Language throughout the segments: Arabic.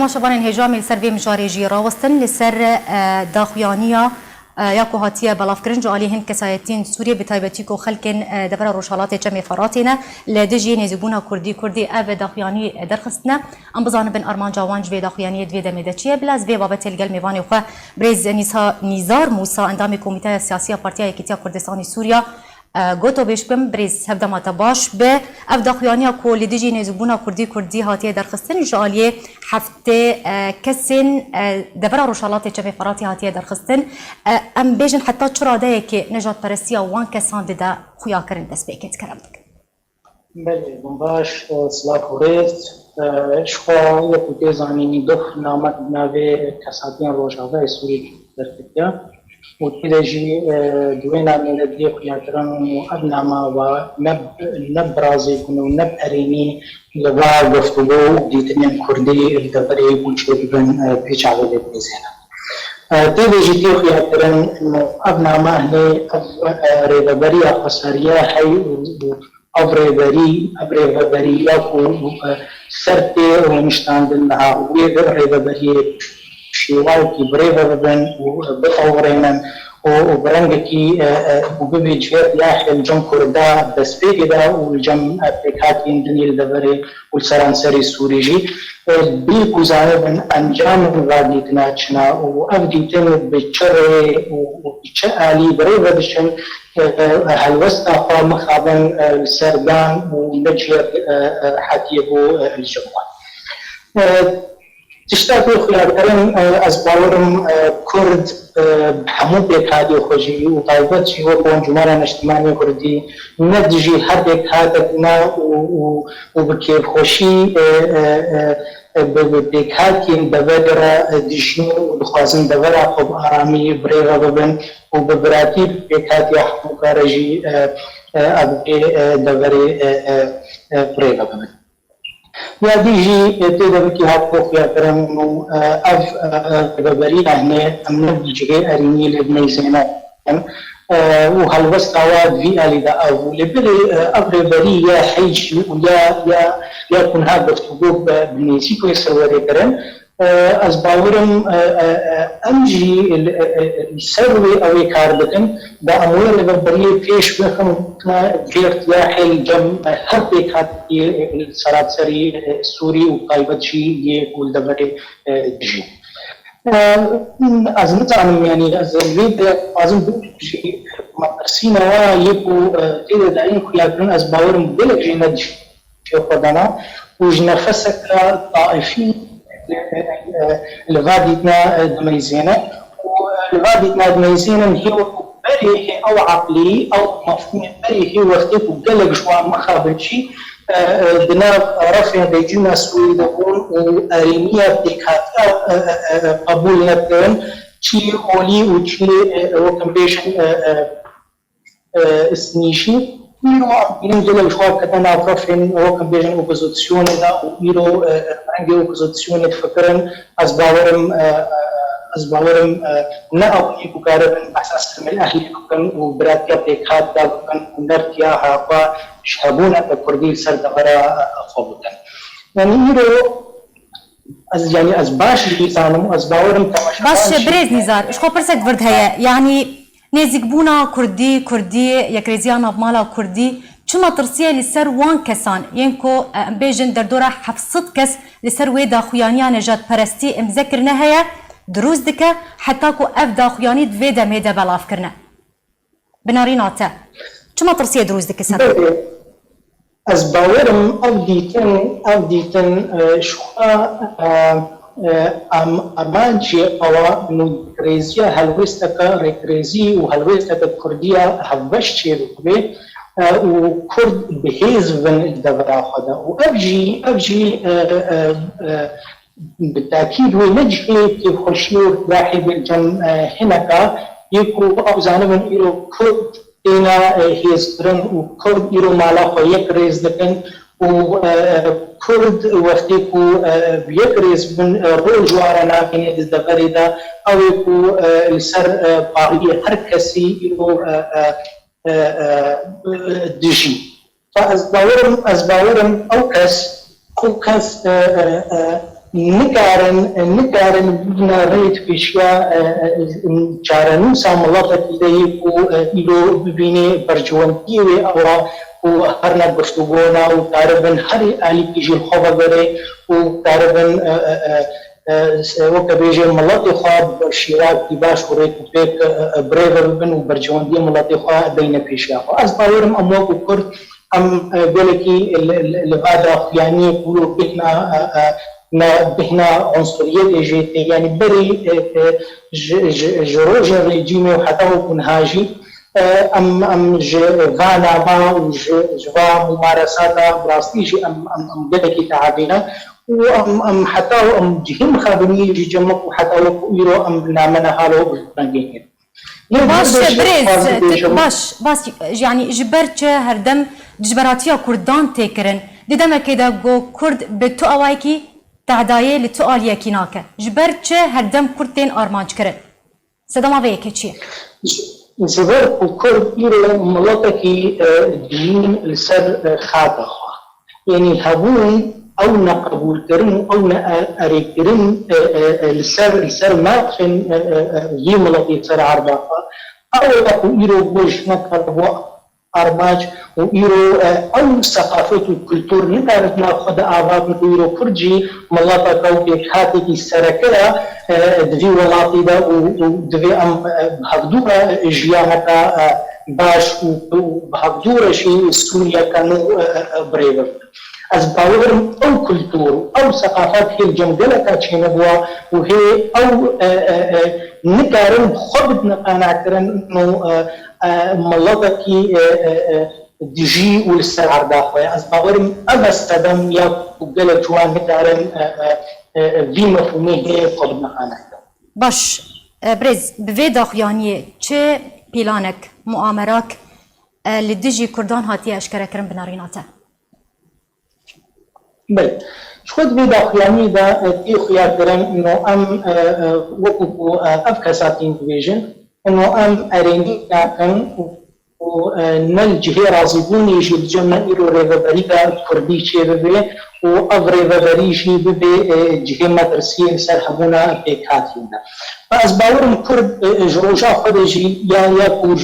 تماشاوان هجامی لسر وی مجاری جی راوستن لسر داخویانیا یاکو هاتیه بلافکرین جالی هند کسایتین سوریه بتایبتی کو خلکن دبر روشالات جمع فراتینه لدجی نزبونا کردی او داخویانی درخستنه ام بزانه بن ارمان جوانج و داخویانی دوی دمیده چیه بلاز وی بابت الگل میوانی خو برز نیزار موسی اندام کمیته سیاسی پارتیا یکیتیا کردستانی سوریا گوتو بشکم بریز هفدمات باش به افداخیانی کولی دیجی نزبونا کردی هاتیه درخستن جالیه هفته کسین دبر روشالات چه فراتی هاتیه درخستن ام بیجن حتی چرا ده که نجات پرستی وان کسان ده خویا کرن دست بیکت کرم دک. بله باش سلاف ورز شخوا یکوتی زمینی دخ نامت نوی کساتین روشاله سوری درخستیا وتيجي دوينا من الديق يعترن أبنما ونب رازي كنو نب أريني لبا گفتگو ديتنين كردي الدبري بوشي بن بيش على البيزينا تيجي ديق يعترن إنه أبنما هني ريدبري أقصاريا هاي أبريبري يكو سرتي ومشتاند لها وريدبري شيواو كي بريفا بن وبقورينا وبرنجكي وبيجي ياخذ الجم كردا بس بيجدا والجم ابليكاتين دنيل دبري والسرانسري السوريجي بيكو زانبن انجام غادي تناچنا وافديتن بتشري وبتشالي بريفا بشن هالوسطا قام خابن السردان ونجر حتيبو الجمال تشتاق خياركرن از باورم كرد بحمود بكادي خوجي وطايبت شي هو بون جمالا اجتماعي كردي ندجي هر بكادتنا وبكيف خوشي بكادين ببدر دجنو ودخوازن دبرا خب آرامي بريغا ببن وببراتي بكادي حموكا رجي أبقي دبري بريغا ببن یا دیجی تیدا بکی هاپو خیا کرم اف ببری هنه امن دیجی ارینی لبنی زینا و هالوست عواد في آلي دا أو لبري أبري بري يا حيش يا كن هذا الحقوق بنيسي كويس سواري كرن از باورم امجي السروي او كاربتن دا امور لبري فيش بخم غير يا الجم هر بيكات السرات سري سوري وقايبت شي يقول دبري جي از نتعلم يعني از الفيد لازم شيء مدرسينا يبقوا تيدا داين خيارن از باورم بلك جينا شي خدانا وجنفسك طائفي الغاديتنا دميزينا والغاديتنا دميزينا هي بريه او عقلي او مفهوم بريه وقتك وقلق شوى مخابرشي دنا رفع بيجينا سوي دون وارينيا بيكاتا قبول نبدون شي اولي وشي وكمبيشن اسنيشي ميرو جل شواب كتنا فرفين هو كان بيجن اوبوزيسيون دا وميرو عندي اوبوزيسيون تفكرن أزباورم نأوي بكارن أساس من أهلي كن وبراتيا بيكات دا كن نرتيا هاقا شهبونا بكردي سر دغرا خبطن يعني ميرو يعني أزباش اللي صانم أزباورم تماشا باش بريز نزار إيش خو برسك فرد هيا يعني نزيك بونا كردي يكريزيانا بمالا كردي چما ترسيه لسر وان كسان ينكو بيجن دردورا حفصد كس لسر ويدا خويانيا نجات پرستي امذكرنا هيا دروز دكا حتى كو افدا خوياني دويدا ميدا بلاف كرنا بناريناتا چما ترسيه دروز دكا سر از باورم افديتن شخوا أمانشي أو نكريزيا هالويستكا ريكريزي وهالويستكا كرديا هالوشتي ركبي وكرد بهيز بن الدبرا خدا وأبجي بالتأكيد هو نجحي كيف خشيور لاحب الجن هناك يكو أبزانبن إيرو كرد إنا هيز برن وكرد إيرو مالا خو يكريز دكن وكرد وقتكو بيكريز من رول جوارنا كني دغريدا او يكو السر باغي هركسي يكو دجي فازباورم او كاس نكارن بنا ريت فيشيا جارنو ساملاتك إليه إلو ببيني برجوانتي أو وهرنا بشتوغونا وتعرفن هري آلي كيجي الخوضة غري وتعرفن وكبيجي ملاتي خواب شيراك تباش وريك وفيك بريغر بن وبرجواندي ملاتي خواب بين فيشيا وأز باورم أموك وكرد أم بلكي لغادة يعني يقولوا بهنا عنصرية جيتي يعني بري جروج الرجيمي وحتى هو كنهاجي ام فانا با وجوا ممارسات براستيجي ام بلكي تعابينا وام حتى ام جهم خابني يجي جمك وحتى هو يرو ام نامنا هالو بنجين باش بريز باش يعني جبرت هردم جبراتيا كردان تكرن ددما كده جو كرد بتو اوايكي تعدايه لتوال يكيناك جبرت هردم كردين ارمانج كرن سدما ويكي تشي زبر كرد يرو ملاتكي دين لسر خاطخ يعني هبون او نقبول كرن او اريكرن لسر ما خن يملطي سر عرباقه او يرو بوش نكربو ارماج ويرو او ثقافه الكلتور نتعرف ناخذ اعراض يرو كرجي ملاطه كوكي حاتي السركه دفي ولاتي دا ودفي ام بهدوره جيانك باش وبهدوره شيء سوريا كانوا بريفر از باورم او كلتور او ثقافات هي الجمجله كاتشينا بوا وهي او نكارن خبط نقاناكرن انه ملاتكي ديجي والسرعر داخوي از باورم ابستدم يا وقال جوان نكارن في مفهومي هي خبط نقاناكرن باش بريز بفي داخيانيه چه بلانك مؤامراك اللي ديجي كردان هاتي اشكركرن بناريناته بله شخود بي داخلاني دا تي خيار كرن انه ام وكو افكاساتين ديفيجن انه ام اريني كان و نل جهه رازبون يجي الجمع ايرو ريفابريكا كردي شي ببي و اف ريفابري شي ببي جهه مدرسيه سرحبونا بيكاتينا فاسباورم كرد جروجا خدجي يا كور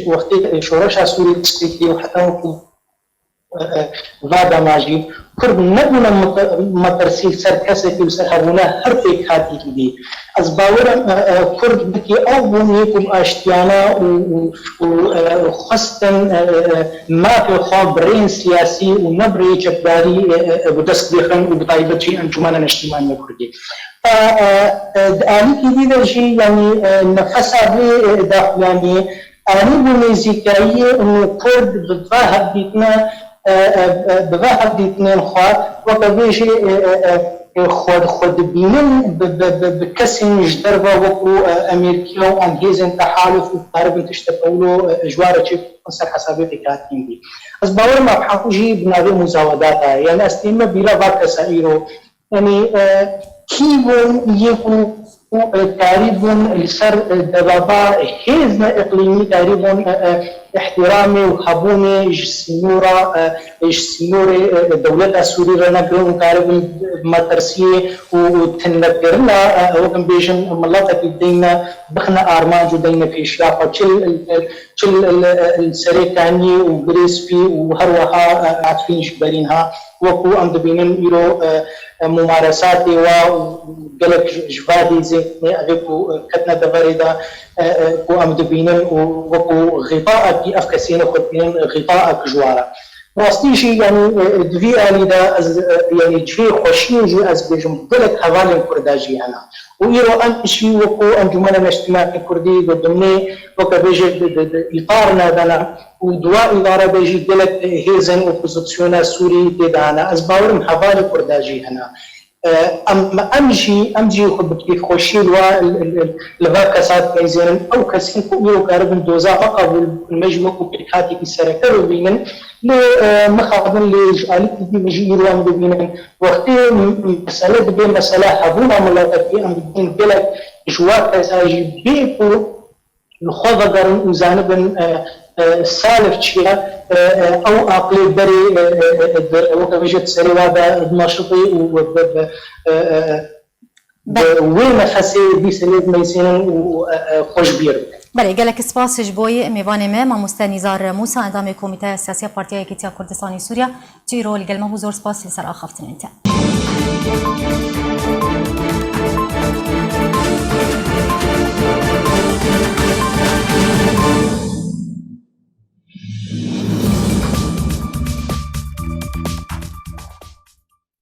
وقت شورشا سوري تسكيتي وحتى وهذا ماجي كرد نبنا مدرسي سر كسكي وسر هبونا هر بيك هاتي كدي أزباورا كرد بكي أو بنيكم أشتيانا وخاصة ما في خواب برين سياسي ونبري جباري بدست بيخن وبطايبتشي أنجمانا اجتماعية كردي آلي كدي دا شي يعني نفسها بي داخلاني آلي بميزيكاية إنه كرد بتظاهر بيتنا بواحد اثنين خواه وكبيشي خود بينن بكسن جدربا وكو امريكا وانجيزن تحالف وقارب تشتغلوا جواره شيء قصر حسابي فكاتين دي از باور ما بحقوجي بنادي مزاوداتها يعني استيما بلا باك سائرو يعني كيفون يكون تقريبا السر دبابا هيزنا اقليمي تقريبا احترامي وحبوني جسنوري دولة سوريا نقلون تقريبا مدرسية وتنكرنا وكم بيجن ملاطة الدينا بخنا ارمانجو دينا في شافة تشل السريكاني وغريسبي وهروها عطفين جبرينها وكو ام دبينن يرو ممارساتي وقالك جبادي زي افيكو كتنا دفريدا كو ام دبينن وكو غطاء في افكاسين وخدين غطاء جوارا راستيشي يعني دفي آلي دا يعني جفي خوشين جو از بيجم قالك حوالي كرداجي انا ويرو امشي وكو انجمنا الاجتماعي الكردي قدمني وكبيجي اطارنا دنا ودواء اداره بيجي قالك هيزن اوبوزيسيون سوري دانا از باورم حوالي كرداجي انا امجي خبتي خوشي لباكاسات كيزين او كسين كو كاربن دوزا قبل المجموع كوبيكاتي في السركه وبينن مخاضن لجالك دي مجي يروان بينن وقتي مساله دي مساله حبونا ملاقاتي ام بين بلد جوات اساجي بيكو الخوض قرن وزانبن سالف چیە ئەو ئاقلی بەری وەکە بێژێت سەری وا بە ناشڵی و وێ نەفەسێ بیسەلێت مەیسێنن و خۆش بیر بله گلک سپاسش بوی میوان ما مامۆستا نیزار موسا اندام کمیته سیاسی پارتی یەکێتیە کوردستانی سووریا چی رول گەلمە بوو زۆر سپاس لەسەر ئاخافتنتە